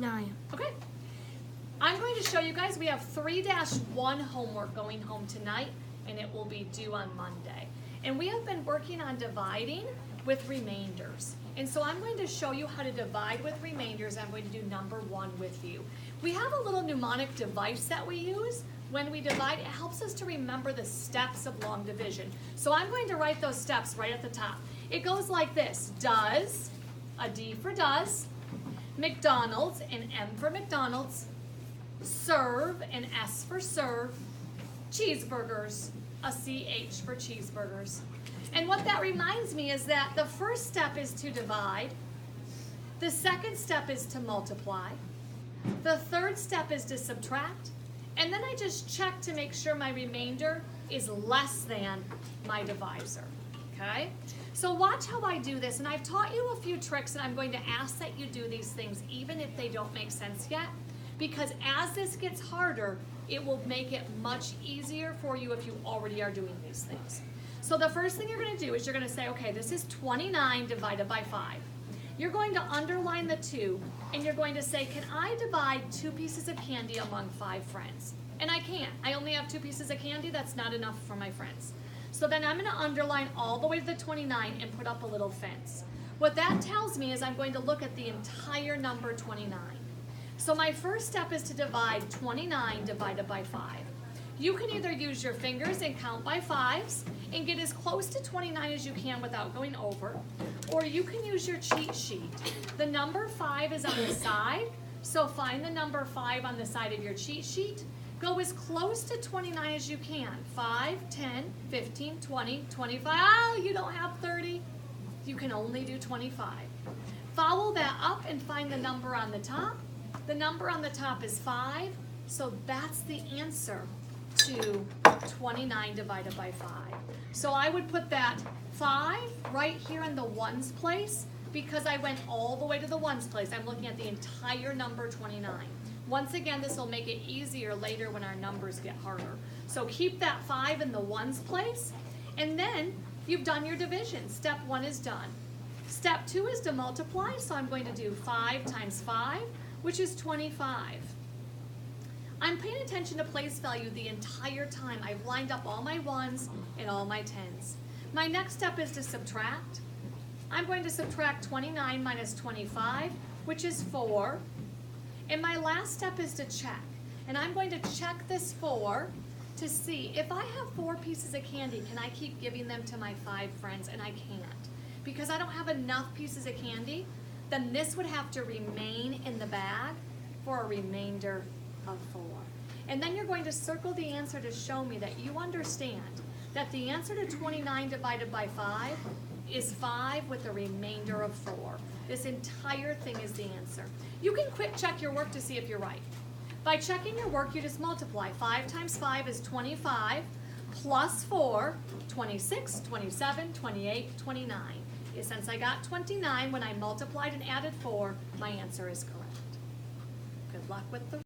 9. Okay. I'm going to show you guys, we have 3-1 homework going home tonight, and it will be due on Monday. And we have been working on dividing with remainders. And so I'm going to show you how to divide with remainders. I'm going to do number 1 with you. We have a little mnemonic device that we use when we divide. It helps us to remember the steps of long division. So I'm going to write those steps right at the top. It goes like this: does, a D for does, McDonald's, an M for McDonald's, serve, an S for serve, cheeseburgers, a CH for cheeseburgers. And what that reminds me is that the first step is to divide, the second step is to multiply, the third step is to subtract, and then I just check to make sure my remainder is less than my divisor, okay? So watch how I do this, and I've taught you a few tricks, and I'm going to ask that you do these things even if they don't make sense yet, because as this gets harder, it will make it much easier for you if you already are doing these things. So the first thing you're going to do is you're going to say, okay, this is 29 divided by 5. You're going to underline the 2, and you're going to say, can I divide 2 pieces of candy among 5 friends? And I can't. I only have 2 pieces of candy. That's not enough for my friends. So then I'm going to underline all the way to the 29 and put up a little fence. What that tells me is I'm going to look at the entire number 29. So my first step is to divide 29 divided by 5. You can either use your fingers and count by 5s and get as close to 29 as you can without going over, or you can use your cheat sheet. The number 5 is on the side, so find the number 5 on the side of your cheat sheet. Go as close to 29 as you can. 5, 10, 15, 20, 25. Oh, you don't have 30. You can only do 25. Follow that up and find the number on the top. The number on the top is 5, so that's the answer to 29 divided by 5. So I would put that 5 right here in the ones place because I went all the way to the ones place. I'm looking at the entire number 29. Once again, this will make it easier later when our numbers get harder. So keep that 5 in the ones place, and then you've done your division. Step 1 is done. Step 2 is to multiply, so I'm going to do 5 times 5, which is 25. I'm paying attention to place value the entire time. I've lined up all my 1s and all my 10s. My next step is to subtract. I'm going to subtract 29 minus 25, which is 4. And my last step is to check. And I'm going to check this 4 to see if I have 4 pieces of candy, can I keep giving them to my 5 friends? And I can't. Because I don't have enough pieces of candy, then this would have to remain in the bag for a remainder of 4. And then you're going to circle the answer to show me that you understand that the answer to 29 divided by 5 is 5 with a remainder of 4. This entire thing is the answer. You can quick check your work to see if you're right. By checking your work, you just multiply. 5 times 5 is 25, plus 4, 26, 27, 28, 29. Since I got 29, when I multiplied and added 4, my answer is correct. Good luck with the